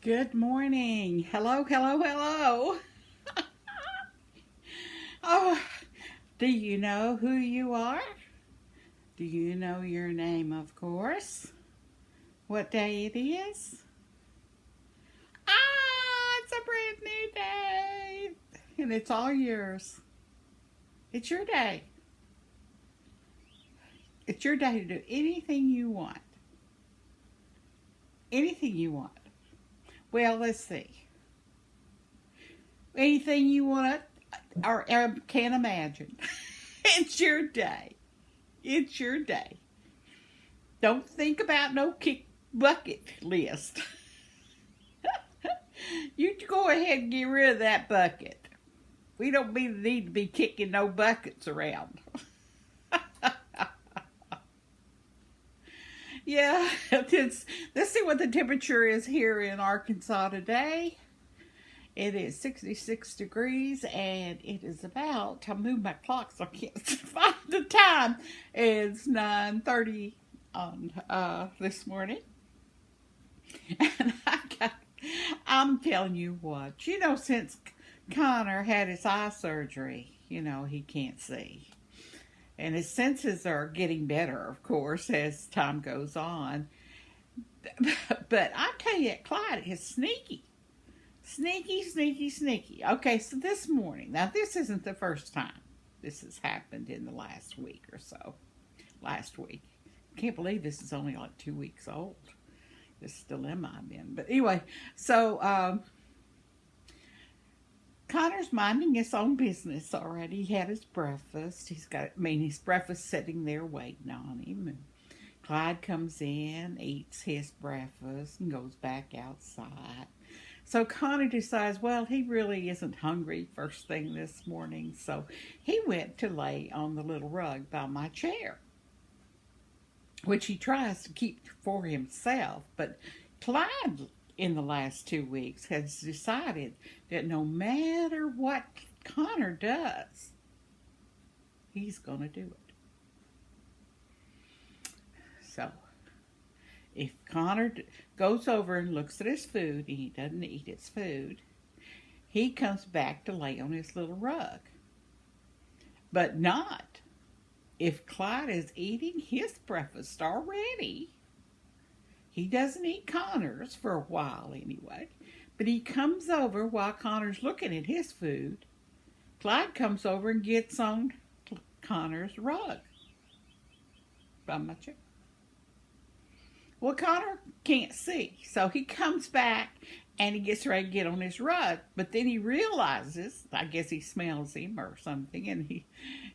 Good morning. Hello, hello, hello. Oh, do you know who you are? Do you know your name, of course? What day it is? It's a brand new day. And it's all yours. It's your day. It's your day to do anything you want. Anything you want. Well, let's see. Anything you want or can imagine. It's your day. It's your day. Don't think about no kick bucket list. You go ahead and get rid of that bucket. We don't need to be kicking no buckets around. Yeah, let's see what the temperature is here in Arkansas today. It is 66 degrees, and it is about, I moved my clock so I can't find the time. It's 9:30 on this morning. And I'm telling you what, since Connor had his eye surgery, he can't see. And his senses are getting better, of course, as time goes on. But I tell you, Clyde is sneaky. Sneaky, sneaky, sneaky. Okay, so this morning, now this isn't the first time this has happened in the last week or so. Last week. Can't believe this is only like 2 weeks old. This dilemma I'm in. But anyway, so Connor's minding his own business already. He had his breakfast. His breakfast sitting there waiting on him. And Clyde comes in, eats his breakfast, and goes back outside. So Connor decides, well, he really isn't hungry first thing this morning. So he went to lay on the little rug by my chair, which he tries to keep for himself. But Clyde, in the last 2 weeks, has decided that no matter what Connor does, he's going to do it. So if Connor goes over and looks at his food and he doesn't eat his food, he comes back to lay on his little rug. But not if Clyde is eating his breakfast already. He doesn't eat Connor's for a while anyway, but he comes over while Connor's looking at his food. Clyde comes over and gets on Connor's rug by my chair. Well, Connor can't see, so he comes back and he gets ready to get on his rug, but then he realizes, I guess he smells him or something, and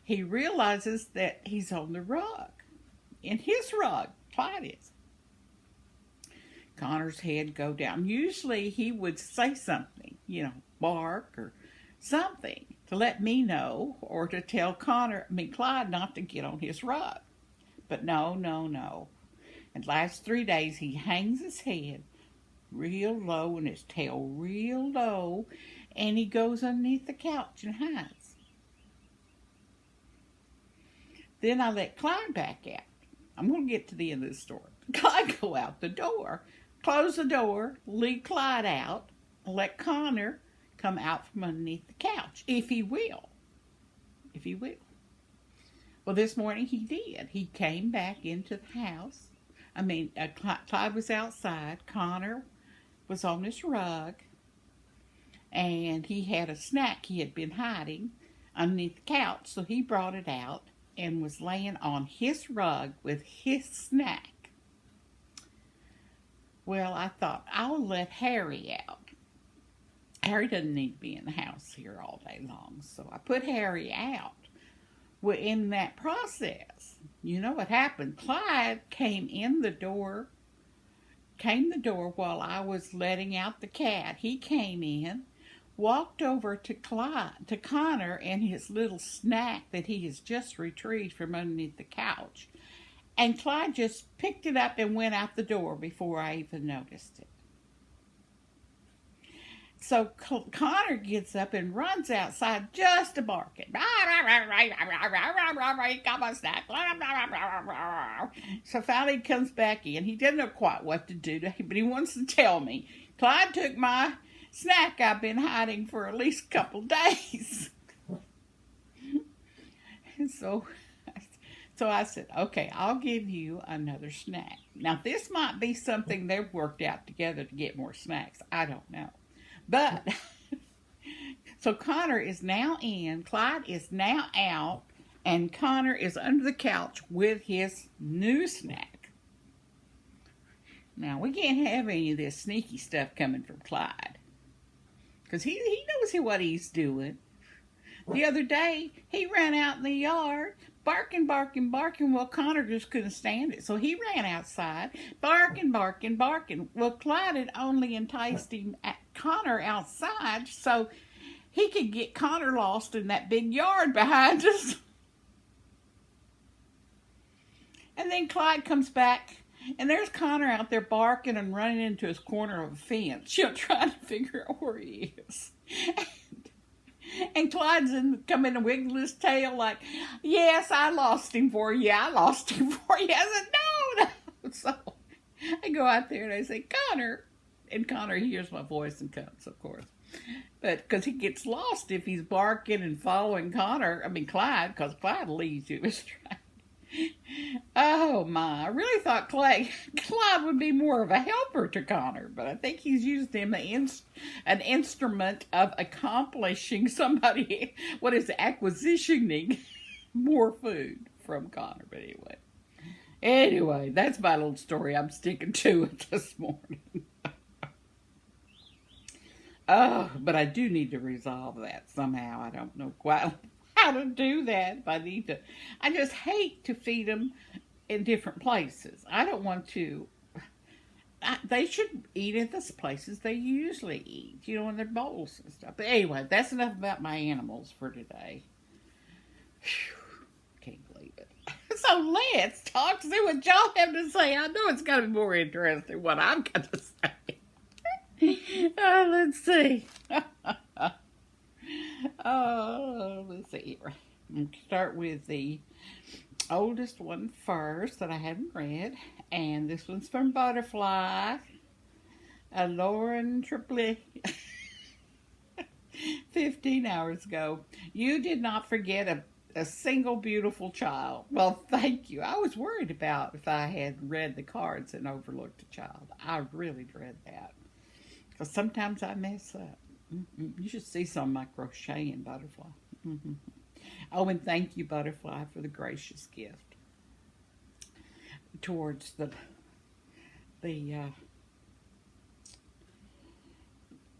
he realizes that he's on the rug, in his rug. Clyde is. Connor's head go down. Usually he would say something, bark or something to let me know or to tell Clyde not to get on his rug. But no. And last 3 days he hangs his head real low and his tail real low, and he goes underneath the couch and hides. Then I let Clyde back out. I'm going to get to the end of the story. Clyde go out the door, close the door, leave Clyde out, and let Connor come out from underneath the couch, if he will. Well, this morning he did. He came back into the house. Clyde was outside. Connor was on his rug, and he had a snack he had been hiding underneath the couch, so he brought it out and was laying on his rug with his snack. Well, I thought, I'll let Harry out. Harry doesn't need to be in the house here all day long, so I put Harry out. Well, in that process, you know what happened? Clyde came the door while I was letting out the cat. He came in, walked over to Connor and his little snack that he has just retrieved from underneath the couch. And Clyde just picked it up and went out the door before I even noticed it. So Connor gets up and runs outside just to bark it. Got my snack. So finally he comes back in. He doesn't know quite what to do, but he wants to tell me. Clyde took my snack I've been hiding for at least a couple days. So I said, okay, I'll give you another snack. Now, this might be something they've worked out together to get more snacks. I don't know. But, so Connor is now in, Clyde is now out, and Connor is under the couch with his new snack. Now, we can't have any of this sneaky stuff coming from Clyde, because he knows what he's doing. The other day, he ran out in the yard, barking. Well, Connor just couldn't stand it, so he ran outside, barking. Well, Clyde had only enticed Connor outside so he could get Connor lost in that big yard behind us. And then Clyde comes back, and there's Connor out there barking and running into his corner of a fence, trying to figure out where he is. And Clyde's come in and wiggle his tail like, yes, I lost him for you. I said, no. So I go out there and I say, Connor. And Connor hears my voice and comes, of course. But because he gets lost if he's barking and following Clyde, because Clyde leads you astray. Oh my, I really thought Clyde would be more of a helper to Connor, but I think he's used him an instrument of accomplishing acquisitioning more food from Connor. But anyway, that's my little story. I'm sticking to it this morning. Oh, but I do need to resolve that somehow. I don't know quite how to do that. I just hate to feed them in different places. I don't want to. They should eat at the places they usually eat, in their bowls and stuff. But anyway, that's enough about my animals for today. Whew, can't believe it. So let's talk, see what y'all have to say. I know it's got to be more interesting what I've got to say. Let's see. Let's see. I'm going to start with the oldest one first that I haven't read. And this one's from Butterfly. Lauren Triplet. 15 hours ago. You did not forget a single beautiful child. Well, thank you. I was worried about if I had read the cards and overlooked a child. I really dread that. Because sometimes I mess up. You should see some of my crocheting, Butterfly. Oh, and thank you, Butterfly, for the gracious gift towards the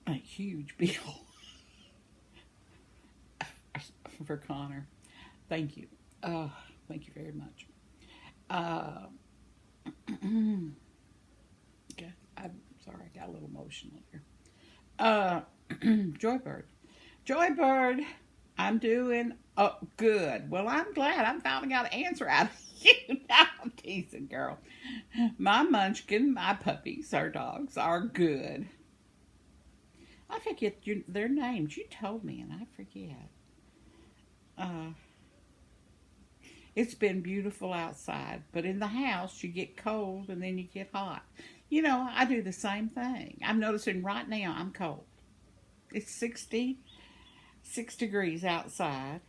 huge bill for Connor. Thank you. Thank you very much. Okay, I'm sorry, I got a little emotional here. Joybird, I'm doing good. Well, I'm glad I finally got an answer out of you. Now I'm teasing, girl. My Munchkin, my puppies, our dogs, are good. I forget their names. You told me, and I forget. It's been beautiful outside, but in the house you get cold and then you get hot. I do the same thing. I'm noticing right now I'm cold. It's 6 degrees outside,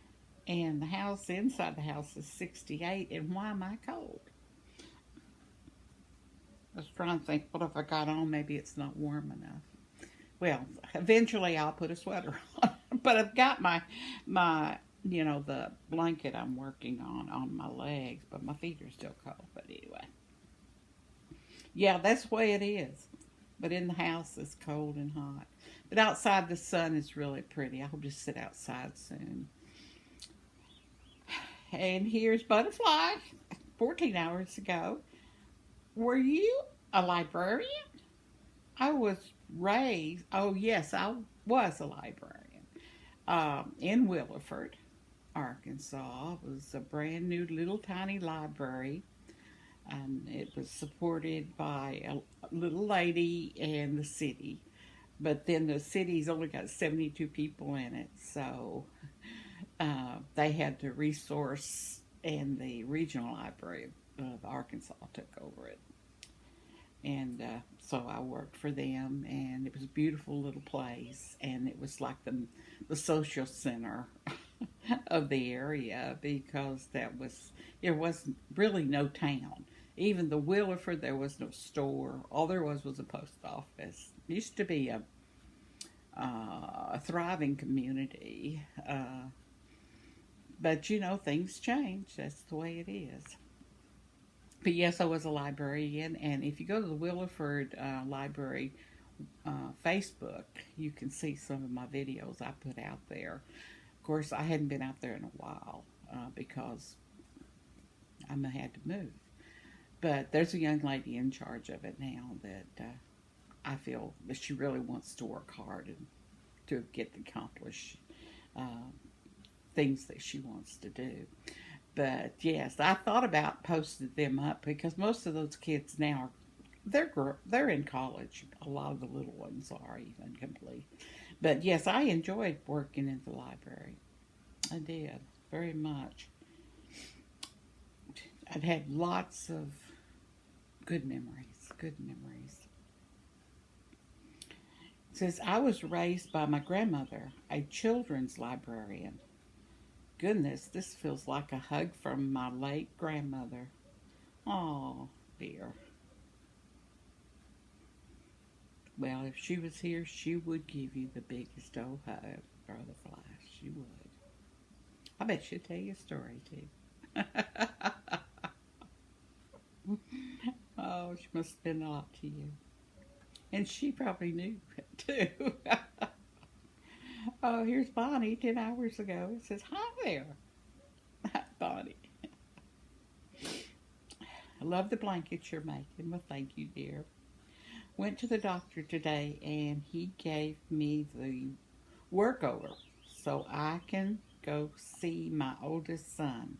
and the house inside the house is 68, and why am I cold? I was trying to think, what if I got on? Maybe it's not warm enough. Well, eventually I'll put a sweater on, but I've got my the blanket I'm working on my legs, but my feet are still cold. But anyway, yeah, that's the way it is. But in the house it's cold and hot. But outside the sun is really pretty. I'll just sit outside soon. And here's Butterfly, 14 hours ago. Were you a librarian? I was raised, yes, I was a librarian in Williford, Arkansas. It was a brand new little tiny library. It was supported by a little lady and the city. But then the city's only got 72 people in it, so they had to resource, and the regional library of Arkansas took over it. And so I worked for them, and it was a beautiful little place, and it was like the social center of the area because there was really no town. Even the Williford, there was no store. All there was a post office. It used to be a thriving community, but you know things change. That's the way it is. But yes, I was a librarian, and if you go to the Williford Library Facebook, you can see some of my videos I put out there. Of course, I hadn't been out there in a while because I had to move. But there's a young lady in charge of it now that I feel that she really wants to work hard and to accomplish things that she wants to do. But yes, I thought about posting them up because most of those kids now they're in college. A lot of the little ones are even complete. But yes, I enjoyed working in the library. I did very much. I'd had lots of good memories. Good memories. It says I was raised by my grandmother, a children's librarian. Goodness, this feels like a hug from my late grandmother. Oh, dear. Well, if she was here, she would give you the biggest old hug, Brother Flash. She would. I bet she'd tell you a story, too. Oh, she must have been a lot to you. And she probably knew it, too. Oh, here's Bonnie 10 hours ago. It says, hi there. Bonnie. I love the blankets you're making. Well, thank you, dear. Went to the doctor today, and he gave me the workover so I can go see my oldest son.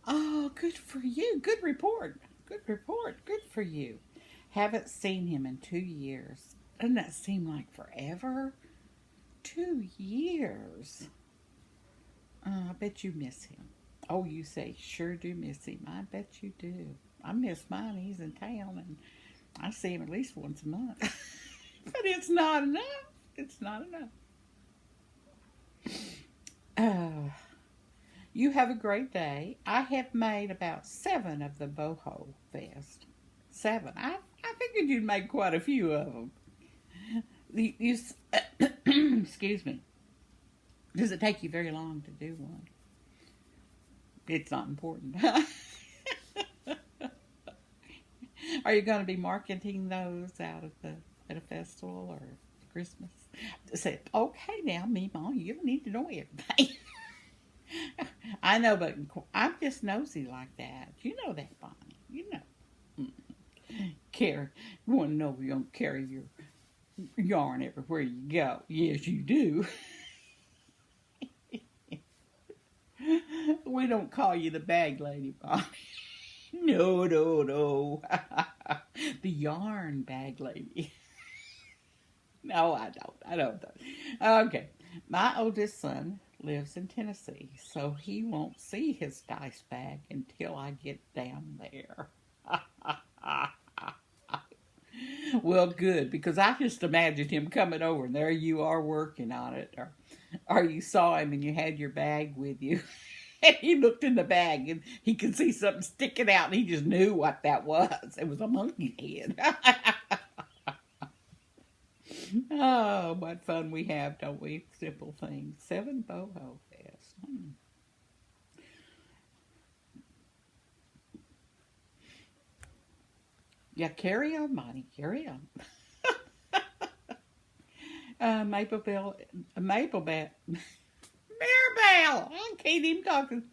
Oh, good for you. Good report. Good report. Good for you. Haven't seen him in 2 years. Doesn't that seem like forever? 2 years. I bet you miss him. Oh, you say, sure do miss him. I bet you do. I miss mine. He's in town, and I see him at least once a month. But it's not enough. It's not enough. You have a great day. I have made about 7 of the boho vest. 7. I figured you'd make quite a few of them. Excuse me. Does it take you very long to do one? It's not important. Are you going to be marketing those out at a festival or Christmas? Say, okay now, Mima, you don't need to know everything. I know, but I'm just nosy like that. You know that, Bonnie. You know. You want to know if you're going to carry your yarn everywhere you go. Yes, you do. We don't call you the bag lady, Bonnie. No. The yarn bag lady. No, I don't. Okay. My oldest son lives in Tennessee, so he won't see his dice bag until I get down there. Well, good, because I just imagined him coming over, and there you are working on it, or you saw him and you had your bag with you. And he looked in the bag and he could see something sticking out, and he just knew what that was. It was a monkey's head. Oh, what fun we have, don't we? Simple things. 7 boho vests. Yeah, carry on, Monty. Carry on. Maribel. Maribel! I can't even talk to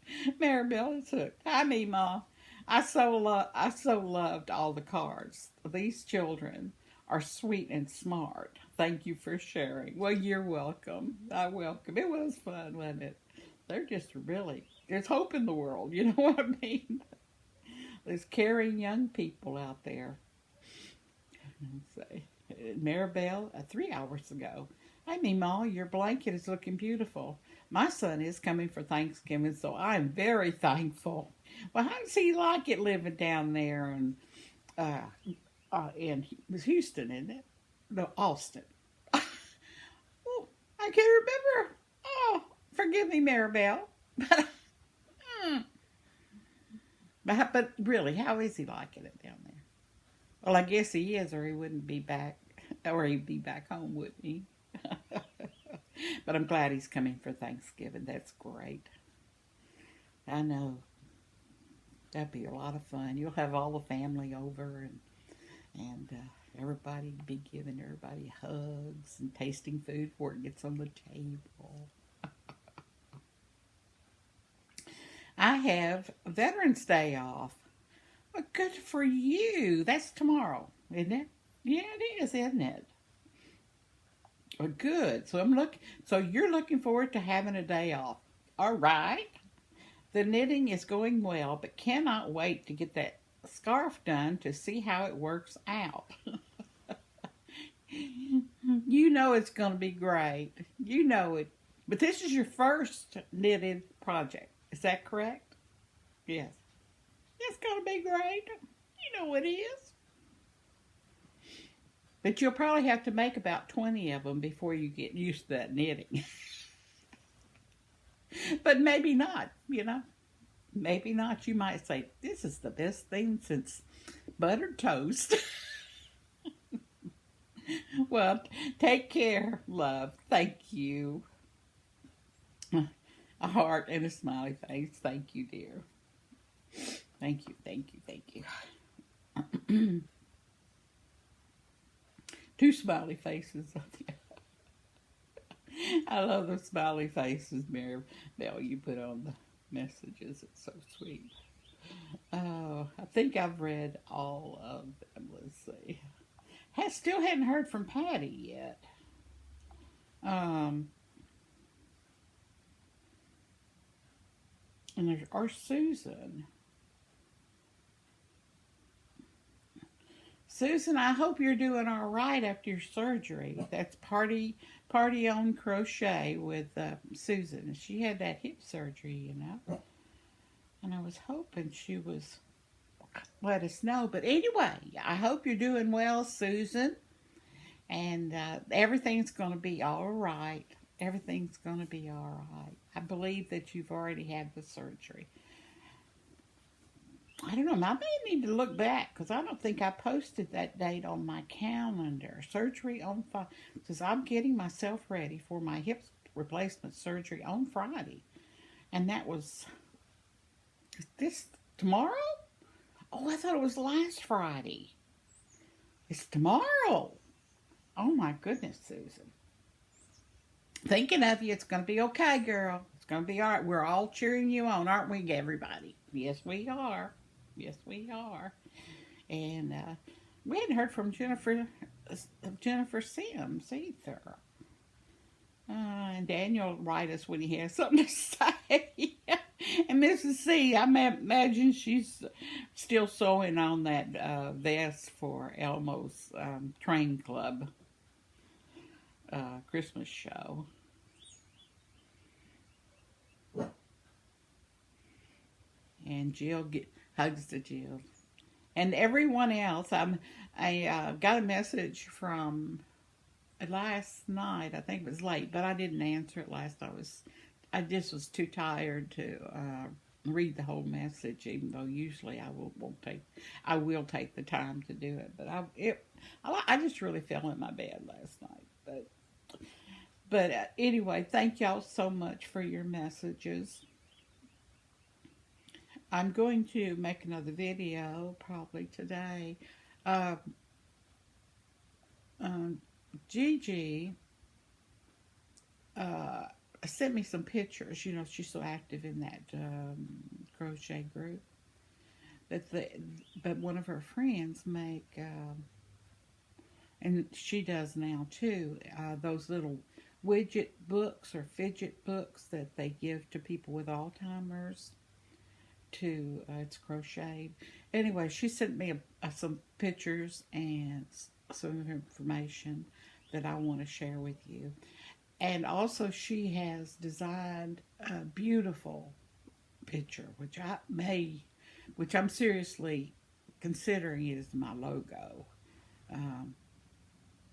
Maribel. It's hooked. Hi, Mima. I so loved all the cards. These children are sweet and smart. Thank you for sharing. Well, you're welcome. I welcome. It was fun, wasn't it? They're just really, there's hope in the world. You know what I mean? There's caring young people out there. Let's see. Maribel, 3 hours ago. Hey, Meemaw, your blanket is looking beautiful. My son is coming for Thanksgiving, so I'm very thankful. Well, how does he like it living down there uh, in Houston, isn't it? No, Austin. Oh, I can't remember. Oh, forgive me, Maribel. But, but really, how is he liking it down there? Well, I guess he is, or he wouldn't be back, or he'd be back home, wouldn't he? But I'm glad he's coming for Thanksgiving. That's great. I know. That'd be a lot of fun. You'll have all the family over, and everybody be giving everybody hugs and tasting food before it gets on the table. I have Veterans Day off. Well, good for you. That's tomorrow, isn't it? Yeah, it is, isn't it? Well, good. So you're looking forward to having a day off. All right. The knitting is going well, but cannot wait to get that scarf done to see how it works out. You know it's going to be great. You know it. But this is your first knitted project. Is that correct? Yes. It's going to be great. You know it is. But you'll probably have to make about 20 of them before you get used to that knitting. But maybe not, you know. Maybe not. You might say, this is the best thing since buttered toast. Well, take care, love. Thank you. A heart and a smiley face. Thank you, dear. Thank you, thank you, thank you. Two smiley faces. I love the smiley faces, Mary Bell, you put on the messages. It's so sweet. Oh, I think I've read all of them. Let's see. Still hadn't heard from Patty yet. And there's our Susan. Susan, I hope you're doing all right after your surgery. That's party on crochet with Susan. She had that hip surgery, you know. And I was hoping she was let us know. But anyway, I hope you're doing well, Susan. And everything's going to be all right. Everything's going to be all right. I believe that you've already had the surgery. I don't know. I may need to look back because I don't think I posted that date on my calendar. Surgery on Friday. Because I'm getting myself ready for my hip replacement surgery on Friday. And that was this tomorrow? Oh, I thought it was last Friday. It's tomorrow. Oh, my goodness, Susan. Thinking of you. It's going to be okay, girl. It's going to be all right. We're all cheering you on, aren't we, everybody? Yes, we are. Yes, we are. And we hadn't heard from Jennifer Sims either. And Daniel will write us when he has something to say. And Mrs. C, I imagine she's still sewing on that vest for Elmo's train club Christmas show. And Jill hugs to Jill. And everyone else, I got a message from last night. I think it was late, but I didn't answer it I just was too tired to read the whole message, even though usually I will take the time to do it. But I just really fell in my bed last night. But anyway, thank y'all so much for your messages. I'm going to make another video probably today. Gigi sent me some pictures. You know, she's so active in that crochet group. But one of her friends make, and she does now too, those little widget books or fidget books that they give to people with Alzheimer's. It's crocheted. Anyway, she sent me some pictures and some information that I want to share with you. And also, she has designed a beautiful picture, which I'm seriously considering it as my logo. Um,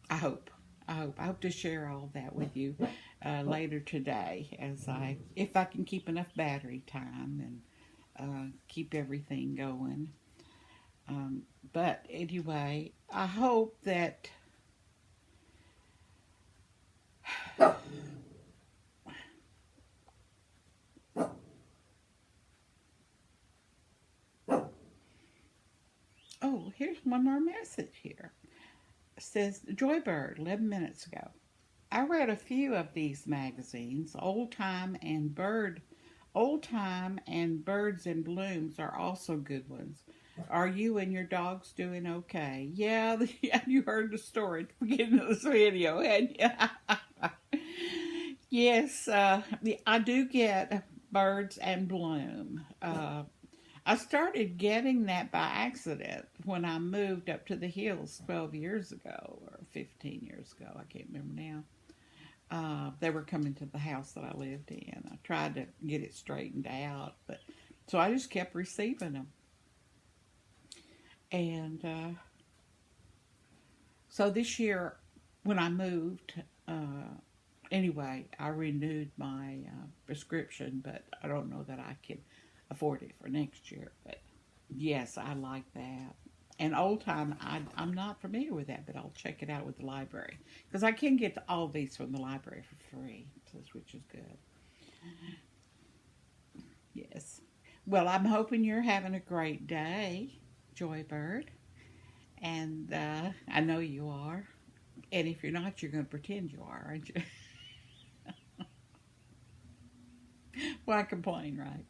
I hope. I hope to share all that with you later today, if I can keep enough battery time and keep everything going. But anyway, I hope that oh, here's one more message here. It says, Joybird, 11 minutes ago. I read a few of these magazines, Old Time and Birds in Blooms are also good ones. Are you and your dogs doing okay? Yeah, you heard the story at the beginning of this video, hadn't you? Yes, I do get Birds and Bloom. I started getting that by accident when I moved up to the hills 12 years ago or 15 years ago. I can't remember now. They were coming to the house that I lived in. I tried to get it straightened out, but so I just kept receiving them. And so this year, when I moved, anyway, I renewed my prescription, but I don't know that I can afford it for next year. But yes, I like that. And Old Time, I'm not familiar with that, but I'll check it out with the library. Because I can get all these from the library for free, which is good. Yes. Well, I'm hoping you're having a great day, Joybird. And I know you are. And if you're not, you're going to pretend you are, aren't you? Why complain, right?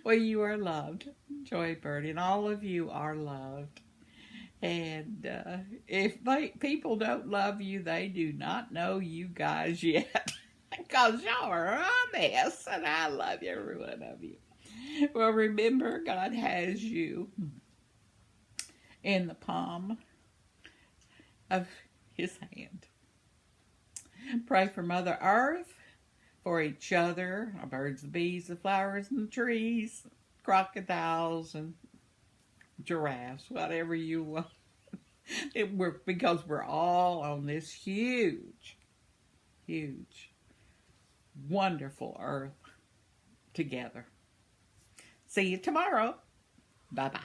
Well, you are loved, Joybird, and all of you are loved. And if people don't love you, they do not know you guys yet. Because y'all are a mess, and I love every one of you. Well, remember, God has you in the palm of His hand. Pray for Mother Earth, for each other, our birds, the bees, the flowers, and the trees, crocodiles, and giraffes, whatever you want. Because we're all on this huge, wonderful earth together. See you tomorrow. Bye-bye.